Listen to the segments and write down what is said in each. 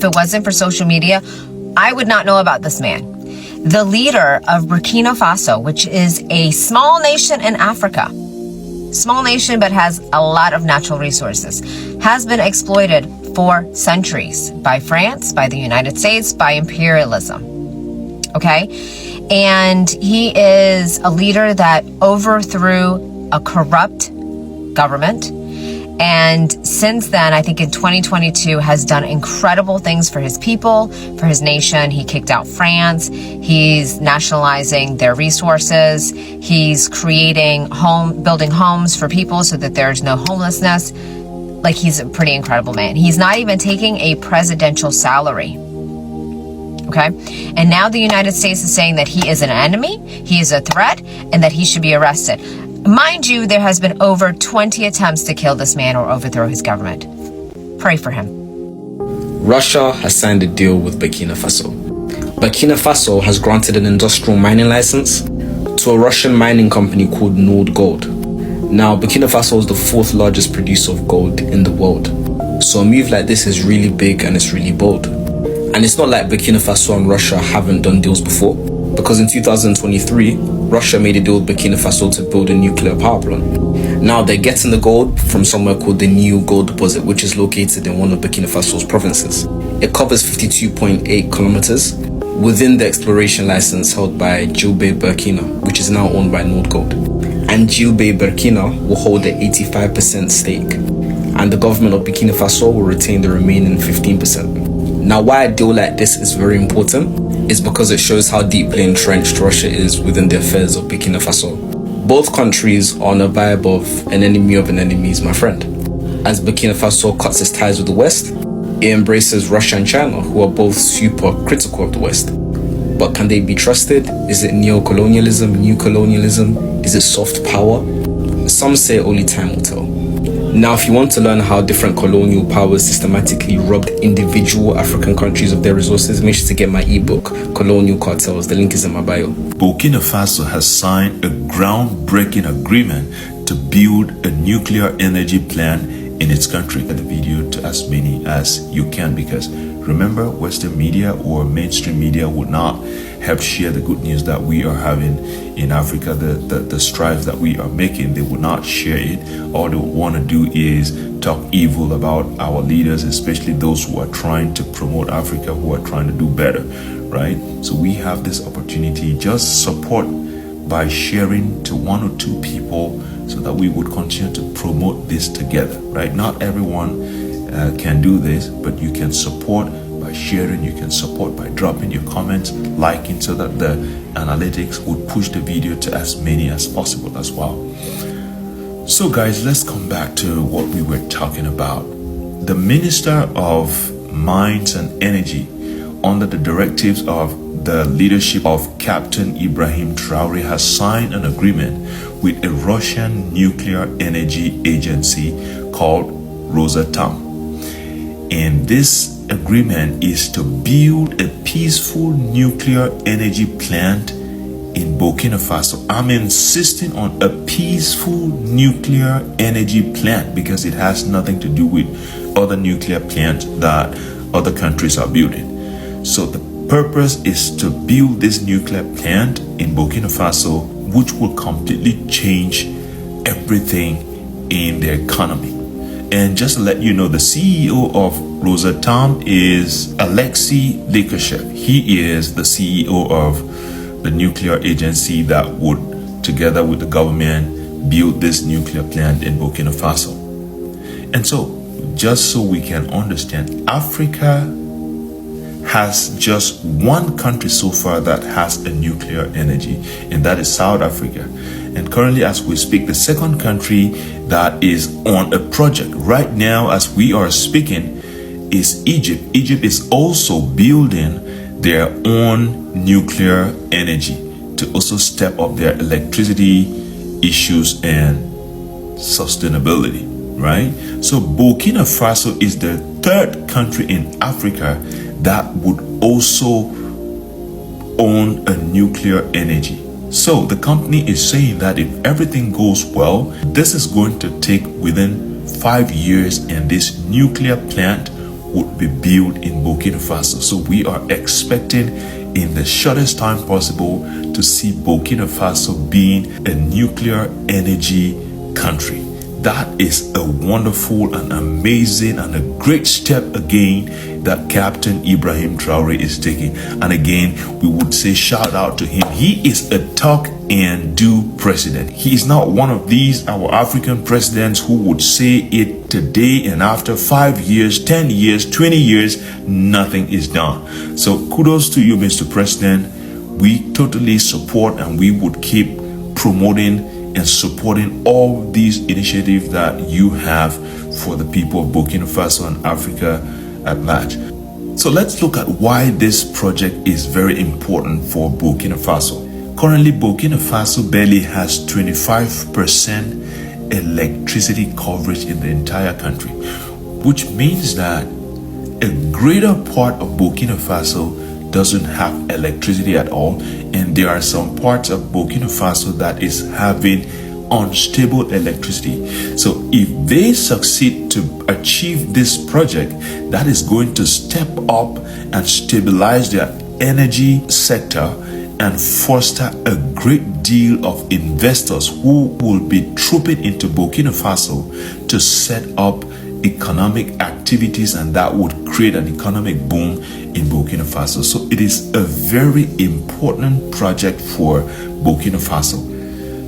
If it wasn't for social media, I would not know about this man. The leader of Burkina Faso, which is a small nation in Africa, small nation but has a lot of natural resources, has been exploited for centuries by France, by the United States, by imperialism. Okay? And he is a leader that overthrew a corrupt government. And since then, I think in 2022, has done incredible things for his people, for his nation. He kicked out France. He's nationalizing their resources. He's building homes for people so that there's no homelessness. Like, he's a pretty incredible man. He's not even taking a presidential salary. Okay? And now the United States is saying that he is an enemy, he is a threat, and that he should be arrested. Mind you, there has been over 20 attempts to kill this man or overthrow his government. Pray for him. Russia has signed a deal with Burkina Faso. Burkina Faso has granted an industrial mining license to a Russian mining company called Nord Gold. Now, Burkina Faso is the 4th largest producer of gold in the world. So a move like this is really big and it's really bold. And it's not like Burkina Faso and Russia haven't done deals before, because in 2023, Russia made a deal with Burkina Faso to build a nuclear power plant. Now they're getting the gold from somewhere called the New Gold Deposit, which is located in one of Burkina Faso's provinces. It covers 52.8 kilometers within the exploration license held by Gilbert Burkina, which is now owned by Nord Gold. And Gilbert Burkina will hold an 85% stake, and the government of Burkina Faso will retain the remaining 15%. Now, why a deal like this is very important is because it shows how deeply entrenched Russia is within the affairs of Burkina Faso. Both countries are on a vibe of an enemy of an enemy is my friend. As Burkina Faso cuts its ties with the West, it embraces Russia and China, who are both super critical of the West. But can they be trusted? Is it neo-colonialism, new colonialism? Is it soft power? Some say only time will tell. Now, if you want to learn how different colonial powers systematically robbed individual African countries of their resources, make sure to get my ebook, Colonial Cartels. The link is in my bio. Burkina Faso has signed a groundbreaking agreement to build a nuclear energy plant in its country. Get the video to as many as you can, because remember, Western media or mainstream media would not help share the good news that we are having in Africa, the strides that we are making. They would not share it. All they want to do is talk evil about our leaders, especially those who are trying to promote Africa, who are trying to do better, right? So we have this opportunity. Just support by sharing to 1 or 2 people so that we would continue to promote this together, right? Not everyone can do this, but you can support by sharing, you can support by dropping your comments, liking, so that the analytics would push the video to as many as possible as well. So guys, let's come back to what we were talking about. The Minister of Mines and Energy, under the directives of the leadership of Captain IBRAHIM Traoore, has signed an agreement with a Russian nuclear energy agency called Rosatom. And this agreement is to build a peaceful nuclear energy plant in Burkina Faso. I'm insisting on a peaceful nuclear energy plant because it has nothing to do with other nuclear plants that other countries are building. So the purpose is to build this nuclear plant in Burkina Faso, which will completely change everything in their economy. And just to let you know, the CEO of Rosatom is Alexei Likashev. He is the CEO of the nuclear agency that would, together with the government, build this nuclear plant in Burkina Faso. And so, just so we can understand, Africa has just one country so far that has a nuclear energy, and that is South Africa. And currently, as we speak, the second country that is on a project right now as we are speaking is Egypt. Egypt is also building their own nuclear energy to also step up their electricity issues and sustainability, right? So Burkina Faso is the third country in Africa that would also own a nuclear energy. So the company is saying that if everything goes well, this is going to take within 5 years, and this nuclear plant would be built in Burkina Faso. So we are expecting in the shortest time possible to see Burkina Faso being a nuclear energy country. That is a wonderful and amazing and a great step again that Captain IBRAHIM Traore is taking. And again, we would say shout out to him. He is a talk and do president. He is not one of these our African presidents who would say it today and after 5 years, 10 years, 20 years, nothing is done. So kudos to you, Mr. President. We totally support and we would keep promoting and supporting all these initiatives that you have for the people of Burkina Faso and Africa at large. So let's look at why this project is very important for Burkina Faso. Currently, Burkina Faso barely has 25% electricity coverage in the entire country, which means that a greater part of Burkina Faso doesn't have electricity at all, and there are some parts of Burkina Faso that is having unstable electricity. So if they succeed to achieve this project, that is going to step up and stabilize their energy sector and foster a great deal of investors who will be trooping into Burkina Faso to set up economic activities, and that would create an economic boom in Burkina Faso. So it is a very important project for Burkina Faso.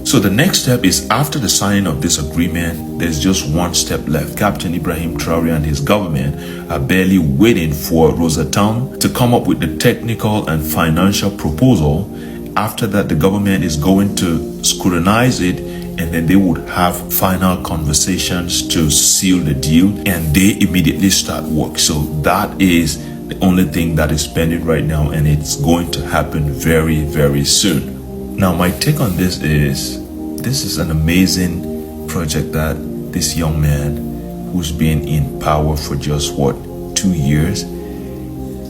So the next step is, after the signing of this agreement, there's just one step left. Captain IBRAHIM Traore and his government are barely waiting for Rosatom to come up with the technical and financial proposal. After that, the government is going to scrutinize it, and then they would have final conversations to seal the deal, and they immediately start work. So that is the only thing that is pending right now, and it's going to happen very, very soon. Now, my take on this is an amazing project that this young man who's been in power for just 2 years,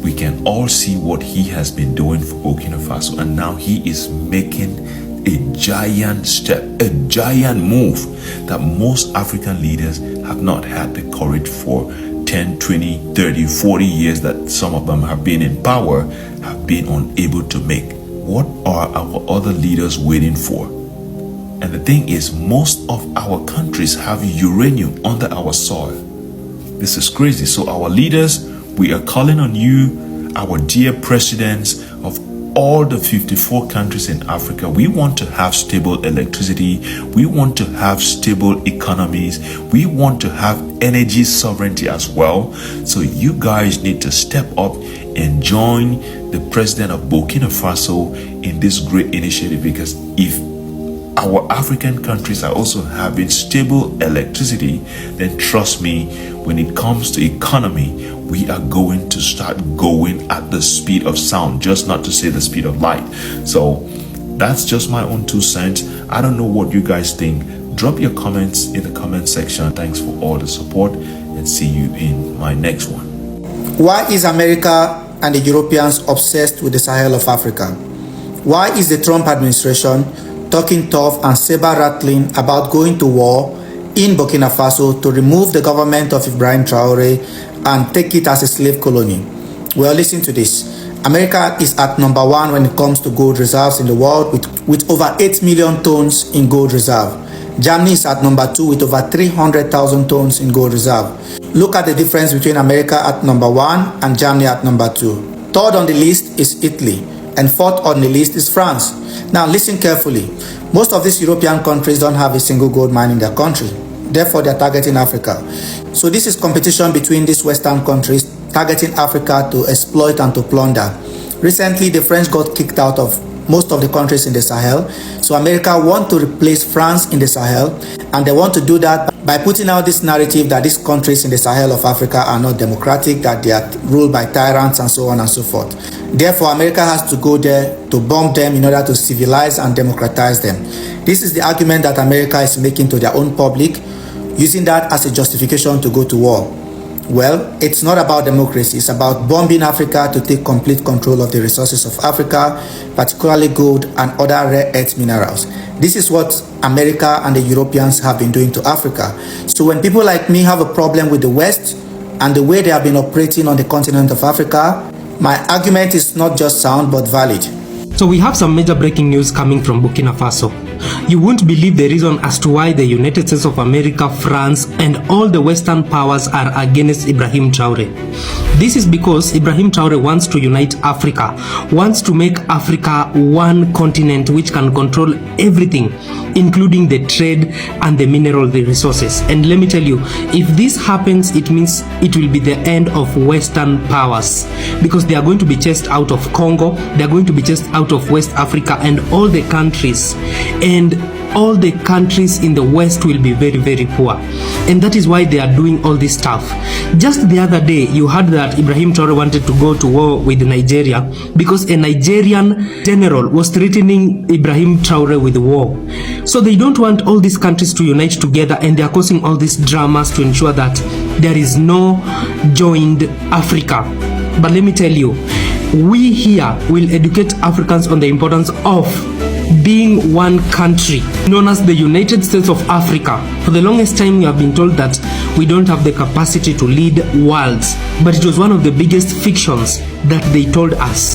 we can all see what he has been doing for Burkina Faso, and now he is making a giant step, a giant move that most African leaders have not had the courage for 10, 20, 30, 40 years that some of them have been in power, have been unable to make. What are our other leaders waiting for? And the thing is, most of our countries have uranium under our soil. This is crazy. So our leaders, we are calling on you, our dear presidents of all the 54 countries in Africa. We want to have stable electricity. We want to have stable economies. We want to have energy sovereignty as well. So you guys need to step up and join the president of Burkina Faso in this great initiative, because if our African countries are also having stable electricity, then trust me, when it comes to economy, we are going to start going at the speed of sound, just not to say the speed of light. So that's just my own 2 cents. I don't know what you guys think. Drop your comments in the comment section. Thanks for all the support, and see you in my next one. Why is America and the Europeans obsessed with the Sahel of Africa? Why is the Trump administration talking tough and saber-rattling about going to war in Burkina Faso to remove the government of IBRAHIM Traore and take it as a slave colony? Well, listen to this. America is at number 1 when it comes to gold reserves in the world with over 8 million tons in gold reserve. Germany is at number 2 with over 300,000 tons in gold reserve. Look at the difference between America at number 1 and Germany at number 2. Third on the list is Italy, and fourth on the list is France. Now listen carefully. Most of these European countries don't have a single gold mine in their country. Therefore, they're targeting Africa. So this is competition between these Western countries targeting Africa to exploit and to plunder. Recently, the French got kicked out of most of the countries in the Sahel. So America want to replace France in the Sahel, and they want to do that by putting out this narrative that these countries in the Sahel of Africa are not democratic, that they are ruled by tyrants and so on and so forth. Therefore, America has to go there to bomb them in order to civilize and democratize them. This is the argument that America is making to their own public, using that as a justification to go to war. Well, it's not about democracy. It's about bombing Africa to take complete control of the resources of Africa, particularly gold and other rare earth minerals. This is what America and the Europeans have been doing to Africa. So when people like me have a problem with the West and the way they have been operating on the continent of Africa, my argument is not just sound but valid. So we have some major breaking news coming from Burkina Faso. You won't believe the reason as to why the United States of America, France, and all the Western powers are against Ibrahim Traore. This is because Ibrahim Traore wants to unite Africa, wants to make Africa one continent which can control everything, including the trade and the mineral resources. And let me tell you, if this happens, it means it will be the end of Western powers, because they are going to be chased out of Congo, they are going to be chased out of West Africa and all the countries, and all the countries in the West will be very, very poor. And that is why they are doing all this stuff. Just the other day, you heard that Ibrahim Traore wanted to go to war with Nigeria because a Nigerian general was threatening Ibrahim Traore with war. So they don't want all these countries to unite together, and they are causing all these dramas to ensure that there is no joined Africa. But let me tell you, we here will educate Africans on the importance of being one country known as the United States of Africa. For the longest time, we have been told that we don't have the capacity to lead worlds, but it was one of the biggest fictions that they told us.